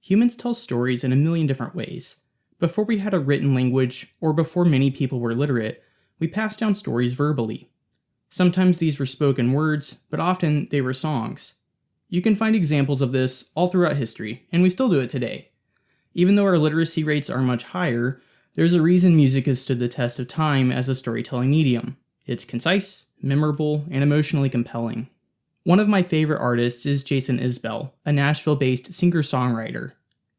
Humans tell stories in a million different ways. Before we had a written language, or before many people were literate, we passed down stories verbally. Sometimes these were spoken words, but often they were songs. You can find examples of this all throughout history, and we still do it today. Even though our literacy rates are much higher, there's a reason music has stood the test of time as a storytelling medium. It's concise, memorable, and emotionally compelling. One of my favorite artists is Jason Isbell, a Nashville-based singer-songwriter.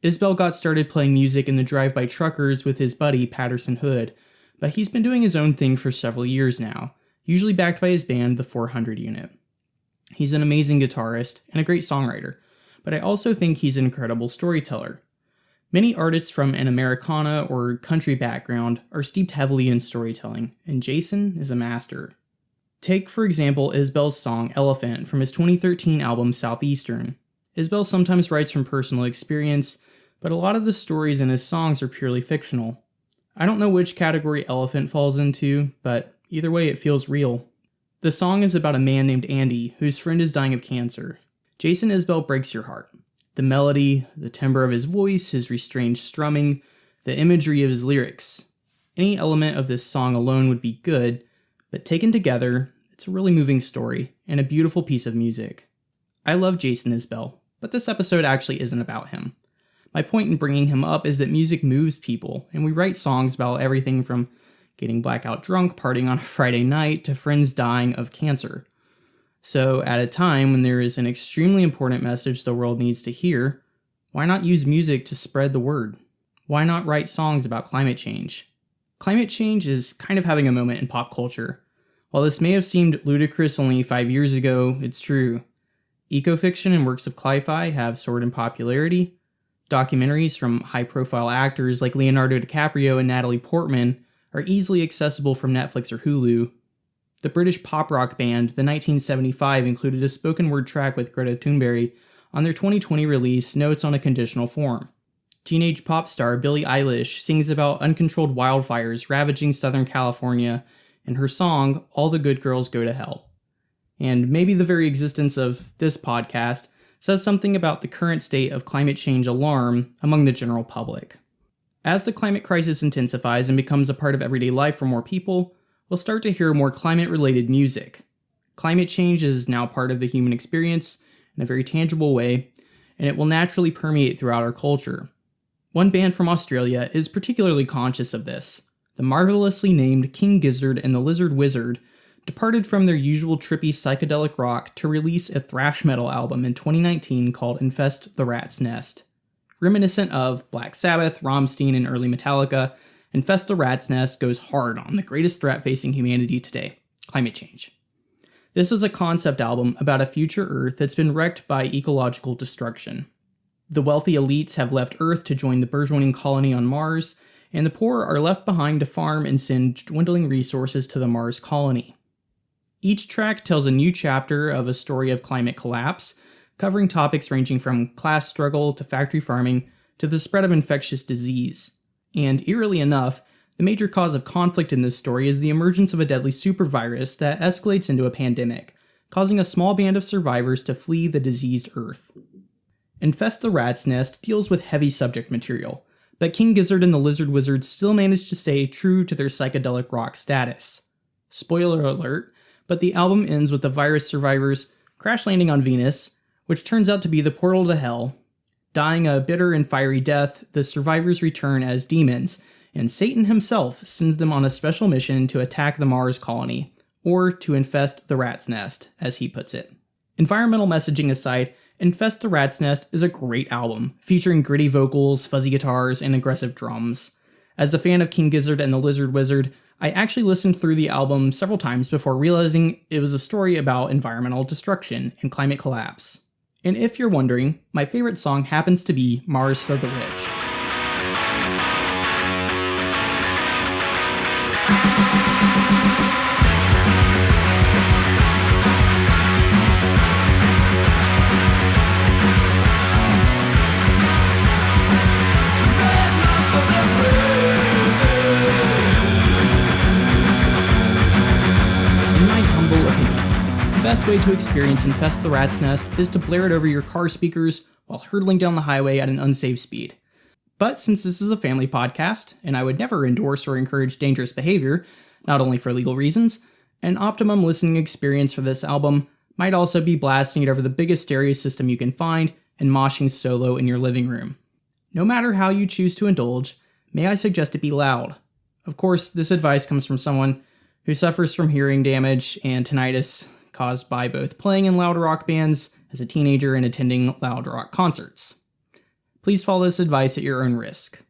Isbell got started playing music in the drive-by truckers with his buddy Patterson Hood, but he's been doing his own thing for several years now, usually backed by his band, the 400 Unit. He's an amazing guitarist and a great songwriter, but I also think he's an incredible storyteller. Many artists from an Americana or country background are steeped heavily in storytelling, and Jason is a master. Take, for example, Isbell's song Elephant from his 2013 album Southeastern. Isbell sometimes writes from personal experience, but a lot of the stories in his songs are purely fictional. I don't know which category Elephant falls into, but either way it feels real. The song is about a man named Andy, whose friend is dying of cancer. Jason Isbell breaks your heart. The melody, the timbre of his voice, his restrained strumming, the imagery of his lyrics. Any element of this song alone would be good, but taken together, it's a really moving story and a beautiful piece of music. I love Jason Isbell, but this episode actually isn't about him. My point in bringing him up is that music moves people, and we write songs about everything from getting blackout drunk, partying on a Friday night, to friends dying of cancer. So, at a time when there is an extremely important message the world needs to hear, why not use music to spread the word? Why not write songs about climate change? Climate change is kind of having a moment in pop culture. While this may have seemed ludicrous only 5 years ago, it's true. Ecofiction and works of cli-fi have soared in popularity. Documentaries from high-profile actors like Leonardo DiCaprio and Natalie Portman are easily accessible from Netflix or Hulu. The British pop rock band The 1975 included a spoken word track with Greta Thunberg on their 2020 release Notes on a Conditional Form. Teenage pop star Billie Eilish sings about uncontrolled wildfires ravaging Southern California in her song All the Good Girls Go to Hell. And maybe the very existence of this podcast says something about the current state of climate change alarm among the general public. As the climate crisis intensifies and becomes a part of everyday life for more people, we'll start to hear more climate-related music. Climate change is now part of the human experience in a very tangible way, and it will naturally permeate throughout our culture. One band from Australia is particularly conscious of this. The marvelously named King Gizzard and TheLizardWizard departed from their usual trippy psychedelic rock to release a thrash metal album in 2019 called Infest The Rats Nest. Reminiscent of Black Sabbath, Rammstein, and early Metallica, Infest The Rats Nest goes hard on the greatest threat facing humanity today, climate change. This is a concept album about a future Earth that's been wrecked by ecological destruction. The wealthy elites have left Earth to join the burgeoning colony on Mars, and the poor are left behind to farm and send dwindling resources to the Mars colony. Each track tells a new chapter of a story of climate collapse, covering topics ranging from class struggle to factory farming to the spread of infectious disease. And eerily enough, the major cause of conflict in this story is the emergence of a deadly supervirus that escalates into a pandemic, causing a small band of survivors to flee the diseased Earth. Infest the Rat's Nest deals with heavy subject material, but King Gizzard and TheLizardWizard still managed to stay true to their psychedelic rock status. Spoiler alert, but the album ends with the virus survivors crash landing on Venus, which turns out to be the portal to hell. Dying a bitter and fiery death, the survivors return as demons, and Satan himself sends them on a special mission to attack the Mars colony, or to infest the rat's nest, as he puts it. Environmental messaging aside, Infest the Rat's Nest is a great album, featuring gritty vocals, fuzzy guitars, and aggressive drums. As a fan of King Gizzard and TheLizardWizard, I actually listened through the album several times before realizing it was a story about environmental destruction and climate collapse. And if you're wondering, my favorite song happens to be Mars for the Rich. The best way to experience Infest the Rat's Nest is to blare it over your car speakers while hurtling down the highway at an unsafe speed. But since this is a family podcast, and I would never endorse or encourage dangerous behavior, not only for legal reasons, an optimum listening experience for this album might also be blasting it over the biggest stereo system you can find and moshing solo in your living room. No matter how you choose to indulge, may I suggest it be loud. Of course, this advice comes from someone who suffers from hearing damage and tinnitus caused by both playing in loud rock bands as a teenager and attending loud rock concerts. Please follow this advice at your own risk.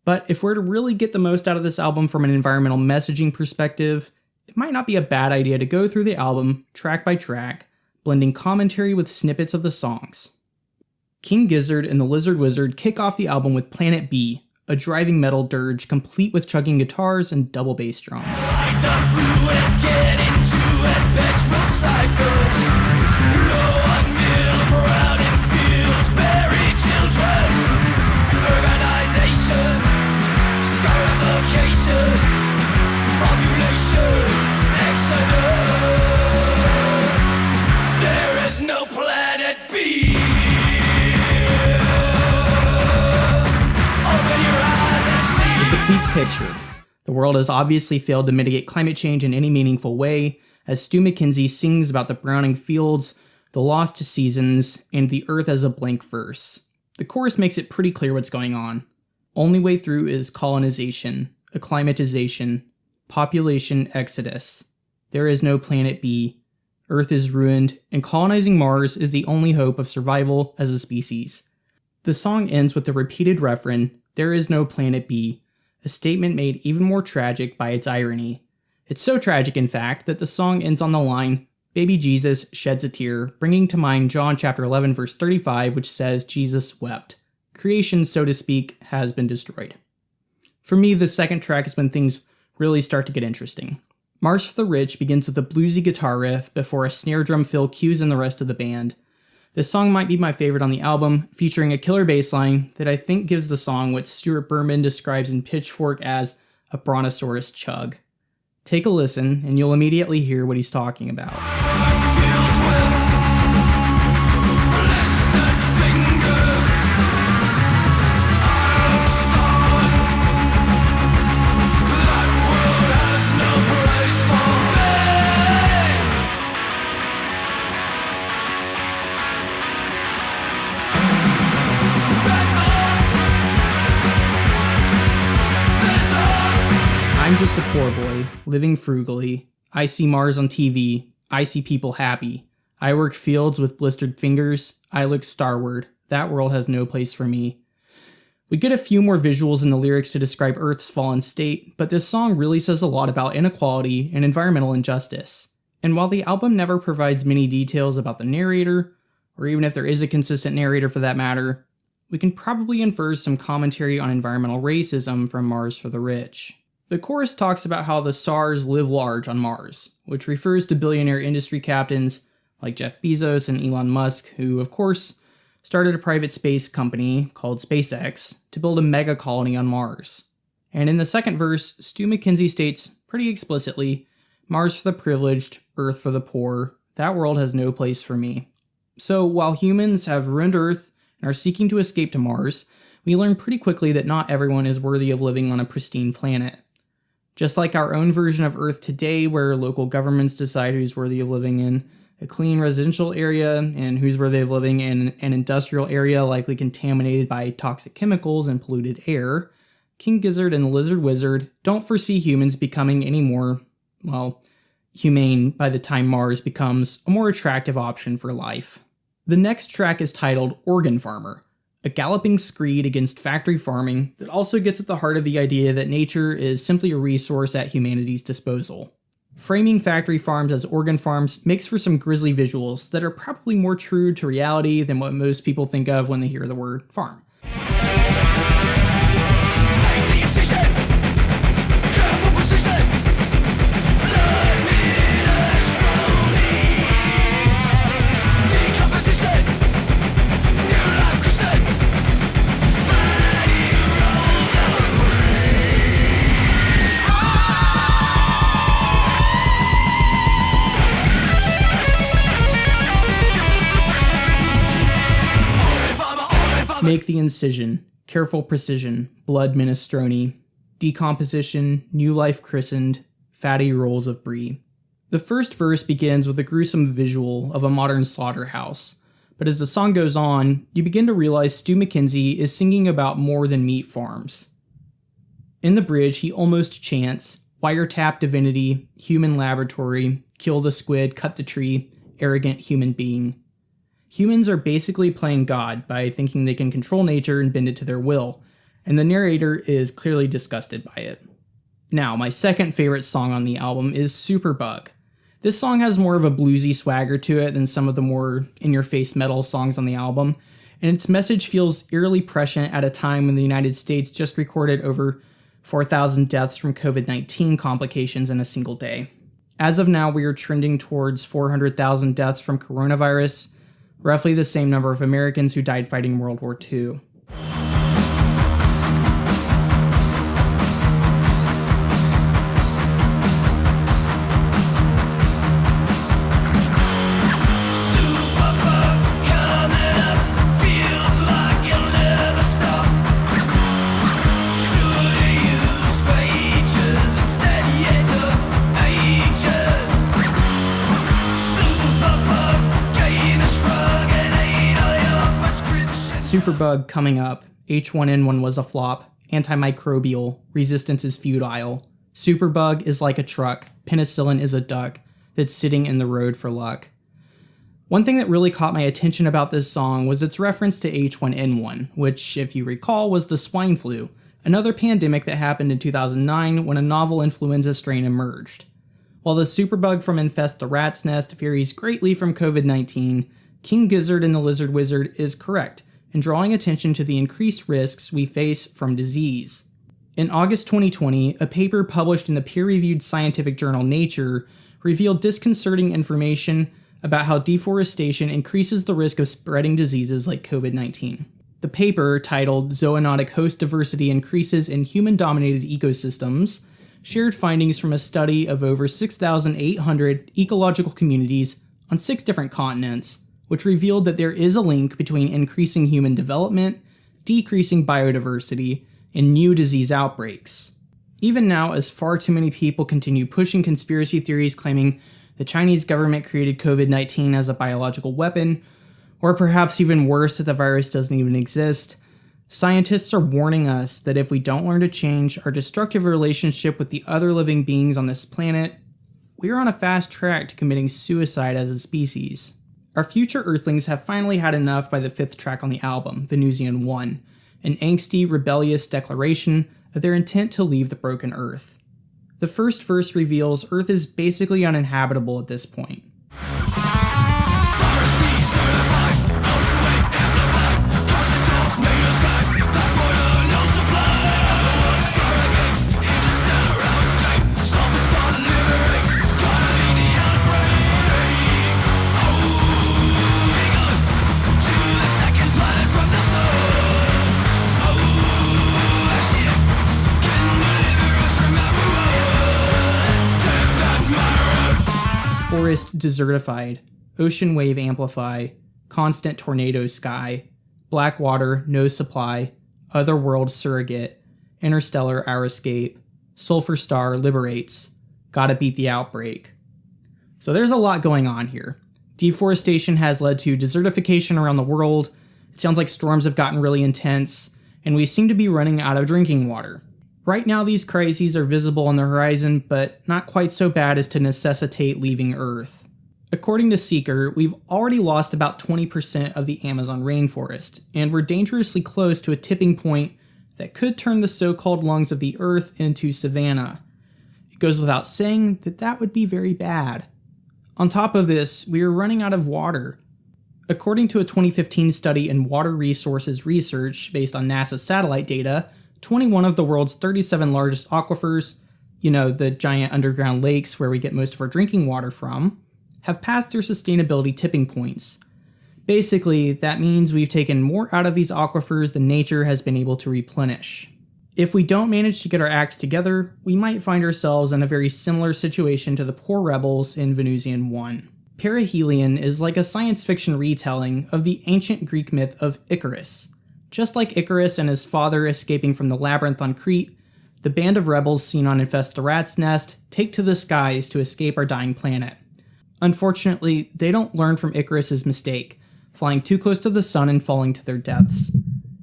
But if we're to really get the most out of this album from an environmental messaging perspective, it might not be a bad idea to go through the album track by track, blending commentary with snippets of the songs. King Gizzard and TheLizardWizard kick off the album with Planet B, a driving metal dirge complete with chugging guitars and double bass drums. Like the fluid, get into a petrol cycle. Low middle ground in fields, bury children. Urbanization, scarification, population, exodus. There is no planet B. It's a bleak picture. The world has obviously failed to mitigate climate change in any meaningful way, as Stu McKenzie sings about the browning fields, the lost seasons, and the earth as a blank verse. The chorus makes it pretty clear what's going on. Only way through is colonization, acclimatization, population exodus. There is no planet B. Earth is ruined, and colonizing Mars is the only hope of survival as a species. The song ends with the repeated refrain, "There is no planet B," a statement made even more tragic by its irony. It's so tragic, in fact, that the song ends on the line, "Baby Jesus sheds a tear," bringing to mind John chapter 11 verse 35, which says Jesus wept. Creation, so to speak, has been destroyed. For me, the second track is when things really start to get interesting. Mars for the Rich begins with a bluesy guitar riff before a snare drum fill cues in the rest of the band. This song might be my favorite on the album, featuring a killer bass line that I think gives the song what Stuart Berman describes in Pitchfork as a brontosaurus chug. Take a listen, and you'll immediately hear what he's talking about. I'm just a poor boy, living frugally. I see Mars on TV. I see people happy. I work fields with blistered fingers. I look starward. That world has no place for me. We get a few more visuals in the lyrics to describe Earth's fallen state, but this song really says a lot about inequality and environmental injustice. And while the album never provides many details about the narrator, or even if there is a consistent narrator for that matter, we can probably infer some commentary on environmental racism from Mars for the Rich. The chorus talks about how the SARS live large on Mars, which refers to billionaire industry captains like Jeff Bezos and Elon Musk, who, of course, started a private space company called SpaceX to build a mega colony on Mars. And in the second verse, Stu McKenzie states pretty explicitly, "Mars for the privileged, Earth for the poor, that world has no place for me." So while humans have ruined Earth and are seeking to escape to Mars, we learn pretty quickly that not everyone is worthy of living on a pristine planet. Just like our own version of Earth today, where local governments decide who's worthy of living in a clean residential area and who's worthy of living in an industrial area likely contaminated by toxic chemicals and polluted air, King Gizzard and TheLizardWizard don't foresee humans becoming any more, humane by the time Mars becomes a more attractive option for life. The next track is titled Organ Farmer, a galloping screed against factory farming that also gets at the heart of the idea that nature is simply a resource at humanity's disposal. Framing factory farms as organ farms makes for some grisly visuals that are probably more true to reality than what most people think of when they hear the word farm. Farmer Make the incision, careful precision, blood minestrone, decomposition, new life christened, fatty rolls of brie. The first verse begins with a gruesome visual of a modern slaughterhouse, but as the song goes on, you begin to realize Stu McKenzie is singing about more than meat farms. In the bridge, he almost chants, wiretap divinity, human laboratory, kill the squid, cut the tree, arrogant human being. Humans are basically playing God by thinking they can control nature and bend it to their will, and the narrator is clearly disgusted by it. Now, my second favorite song on the album is Superbug. This song has more of a bluesy swagger to it than some of the more in-your-face metal songs on the album, and its message feels eerily prescient at a time when the United States just recorded over 4,000 deaths from COVID-19 complications in a single day. As of now, we are trending towards 400,000 deaths from coronavirus, roughly the same number of Americans who died fighting World War II. Superbug coming up, H1N1 was a flop, antimicrobial, resistance is futile. Superbug is like a truck, penicillin is a duck, that's sitting in the road for luck. One thing that really caught my attention about this song was its reference to H1N1, which, if you recall, was the swine flu, another pandemic that happened in 2009 when a novel influenza strain emerged. While the Superbug from Infest The Rats Nest varies greatly from COVID-19, King Gizzard and TheLizardWizard is correct in drawing attention to the increased risks we face from disease. In August 2020, a paper published in the peer-reviewed scientific journal Nature revealed disconcerting information about how deforestation increases the risk of spreading diseases like COVID-19. The paper, titled Zoonotic Host Diversity Increases in Human-Dominated Ecosystems, shared findings from a study of over 6,800 ecological communities on 6 different continents, which revealed that there is a link between increasing human development, decreasing biodiversity, and new disease outbreaks. Even now, as far too many people continue pushing conspiracy theories claiming the Chinese government created COVID-19 as a biological weapon, or perhaps even worse, that the virus doesn't even exist, scientists are warning us that if we don't learn to change our destructive relationship with the other living beings on this planet, we are on a fast track to committing suicide as a species. Our future Earthlings have finally had enough by the 5th track on the album, Venusian 1, an angsty, rebellious declaration of their intent to leave the broken Earth. The first verse reveals Earth is basically uninhabitable at this point. Forest desertified, ocean wave amplify, constant tornado sky, black water no supply, otherworld surrogate, interstellar our escape, sulfur star liberates, gotta beat the outbreak. So there's a lot going on here. Deforestation has led to desertification around the world, it sounds like storms have gotten really intense, and we seem to be running out of drinking water. Right now these crises are visible on the horizon, but not quite so bad as to necessitate leaving Earth. According to Seeker, we've already lost about 20% of the Amazon rainforest, and we're dangerously close to a tipping point that could turn the so-called lungs of the Earth into savanna. It goes without saying that that would be very bad. On top of this, we are running out of water. According to a 2015 study in Water Resources Research based on NASA satellite data, 21 of the world's 37 largest aquifers, the giant underground lakes where we get most of our drinking water from, have passed their sustainability tipping points. Basically, that means we've taken more out of these aquifers than nature has been able to replenish. If we don't manage to get our act together, we might find ourselves in a very similar situation to the poor rebels in Venusian 1. Perihelion is like a science fiction retelling of the ancient Greek myth of Icarus. Just like Icarus and his father escaping from the labyrinth on Crete, the band of rebels seen on Infest the Rats Nest take to the skies to escape our dying planet. Unfortunately, they don't learn from Icarus's mistake, flying too close to the sun and falling to their deaths.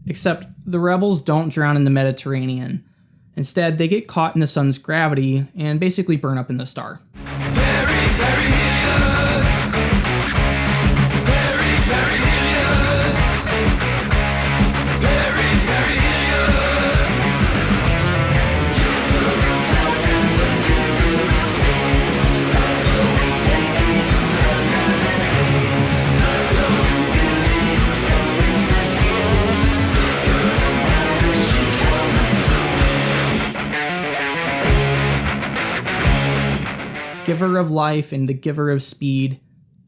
Except, the rebels don't drown in the Mediterranean. Instead, they get caught in the sun's gravity and basically burn up in the star. Giver of life and the giver of speed,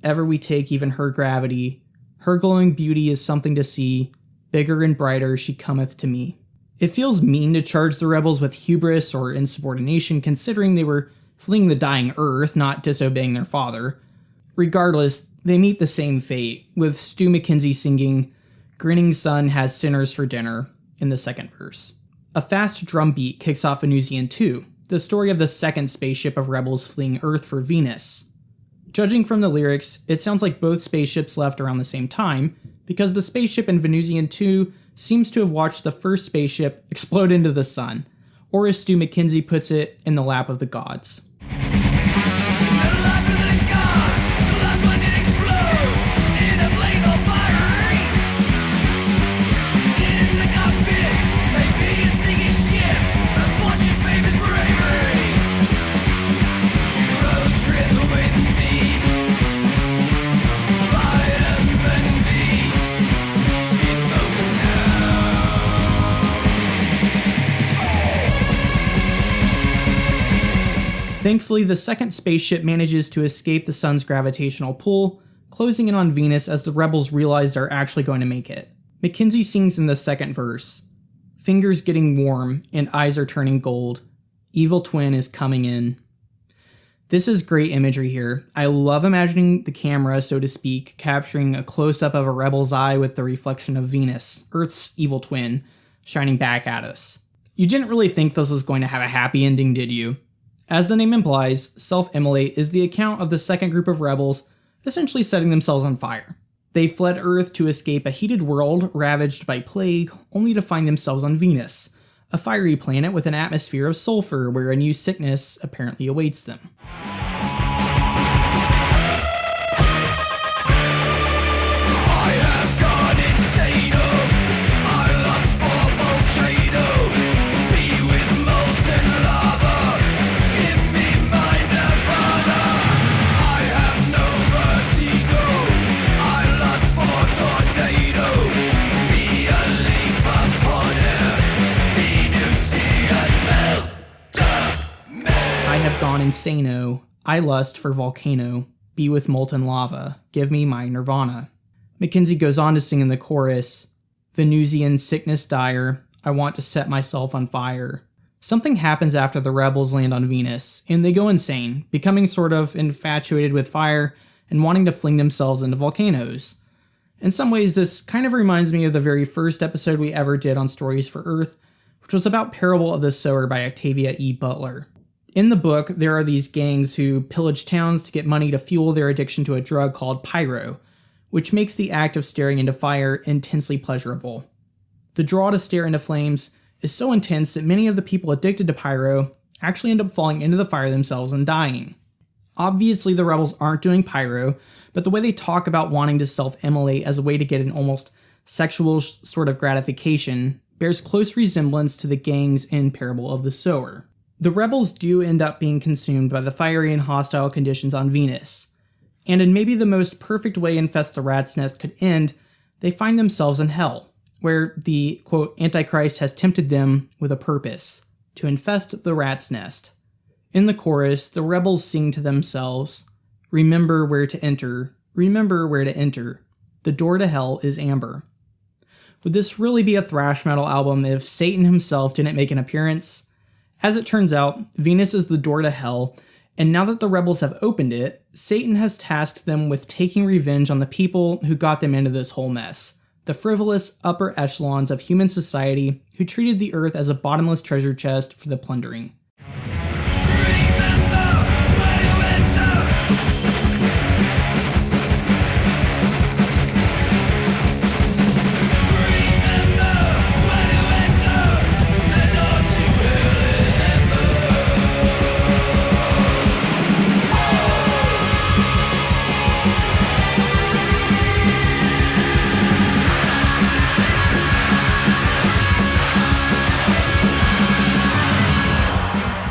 ever we take even her gravity, her glowing beauty is something to see, bigger and brighter she cometh to me. It feels mean to charge the rebels with hubris or insubordination considering they were fleeing the dying earth, not disobeying their father. Regardless, they meet the same fate, with Stu McKenzie singing, "Grinning sun has sinners for dinner," in the second verse. A fast drum beat kicks off Venusian 2, the story of the second spaceship of rebels fleeing Earth for Venus. Judging from the lyrics, it sounds like both spaceships left around the same time, because the spaceship in Venusian 2 seems to have watched the first spaceship explode into the sun, or as Stu McKenzie puts it, in the lap of the gods. Thankfully, the second spaceship manages to escape the sun's gravitational pull, closing in on Venus as the rebels realize they're actually going to make it. McKenzie sings in the second verse, "Fingers getting warm and eyes are turning gold. Evil twin is coming in." This is great imagery here. I love imagining the camera, so to speak, capturing a close-up of a rebel's eye with the reflection of Venus, Earth's evil twin, shining back at us. You didn't really think this was going to have a happy ending, did you? As the name implies, Self-Immolate is the account of the second group of rebels essentially setting themselves on fire. They fled Earth to escape a heated world ravaged by plague, only to find themselves on Venus, a fiery planet with an atmosphere of sulfur where a new sickness apparently awaits them. Gone insano, I lust for volcano, be with molten lava, give me my nirvana. McKenzie goes on to sing in the chorus, Venusian sickness dire, I want to set myself on fire. Something happens after the rebels land on Venus, and they go insane, becoming sort of infatuated with fire and wanting to fling themselves into volcanoes. In some ways, this kind of reminds me of the very first episode we ever did on Stories for Earth, which was about Parable of the Sower by Octavia E. Butler. In the book, there are these gangs who pillage towns to get money to fuel their addiction to a drug called pyro, which makes the act of staring into fire intensely pleasurable. The draw to stare into flames is so intense that many of the people addicted to pyro actually end up falling into the fire themselves and dying. Obviously, the rebels aren't doing pyro, but the way they talk about wanting to self-immolate as a way to get an almost sexual sort of gratification bears close resemblance to the gangs in Parable of the Sower. The rebels do end up being consumed by the fiery and hostile conditions on Venus, and in maybe the most perfect way Infest the Rats Nest could end, they find themselves in hell, where the, quote, Antichrist has tempted them with a purpose, to infest the rat's nest. In the chorus, the rebels sing to themselves, remember where to enter, remember where to enter, the door to hell is amber. Would this really be a thrash metal album if Satan himself didn't make an appearance? As it turns out, Venus is the door to hell, and now that the rebels have opened it, Satan has tasked them with taking revenge on the people who got them into this whole mess, the frivolous upper echelons of human society who treated the earth as a bottomless treasure chest for the plundering.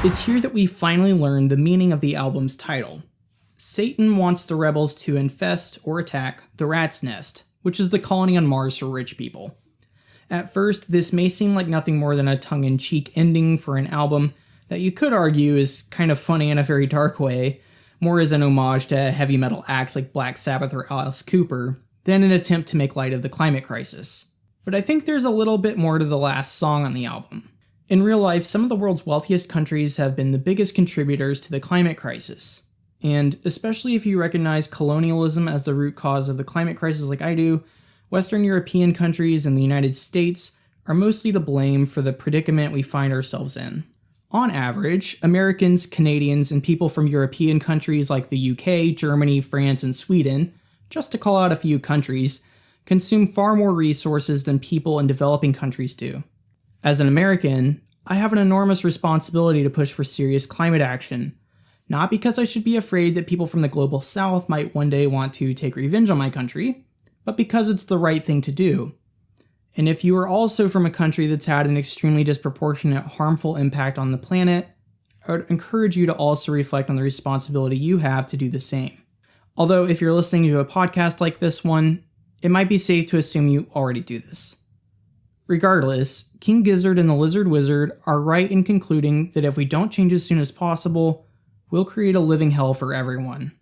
It's here that we finally learn the meaning of the album's title. Satan wants the rebels to infest or attack the Rat's Nest, which is the colony on Mars for rich people. At first, this may seem like nothing more than a tongue-in-cheek ending for an album that you could argue is kind of funny in a very dark way, more as an homage to heavy metal acts like Black Sabbath or Alice Cooper, than an attempt to make light of the climate crisis. But I think there's a little bit more to the last song on the album. In real life, some of the world's wealthiest countries have been the biggest contributors to the climate crisis. And especially if you recognize colonialism as the root cause of the climate crisis like I do, Western European countries and the United States are mostly to blame for the predicament we find ourselves in. On average, Americans, Canadians, and people from European countries like the UK, Germany, France, and Sweden, just to call out a few countries, consume far more resources than people in developing countries do. As an American, I have an enormous responsibility to push for serious climate action, not because I should be afraid that people from the global south might one day want to take revenge on my country, but because it's the right thing to do. And if you are also from a country that's had an extremely disproportionate harmful impact on the planet, I would encourage you to also reflect on the responsibility you have to do the same. Although if you're listening to a podcast like this one, it might be safe to assume you already do this. Regardless, King Gizzard and the Lizard Wizard are right in concluding that if we don't change as soon as possible, we'll create a living hell for everyone.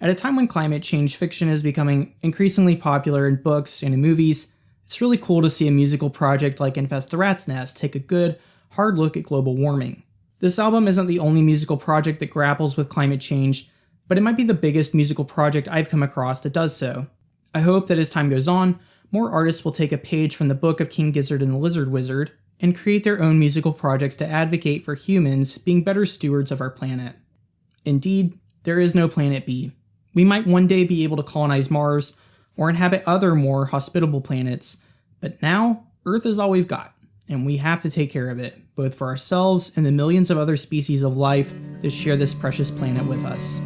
At a time when climate change fiction is becoming increasingly popular in books and in movies, it's really cool to see a musical project like Infest The Rats Nest take a good, hard look at global warming. This album isn't the only musical project that grapples with climate change, but it might be the biggest musical project I've come across that does so. I hope that as time goes on, more artists will take a page from the book of King Gizzard and the Lizard Wizard and create their own musical projects to advocate for humans being better stewards of our planet. Indeed, there is no planet B. We might one day be able to colonize Mars or inhabit other more hospitable planets, but now Earth is all we've got, and we have to take care of it, both for ourselves and the millions of other species of life that share this precious planet with us.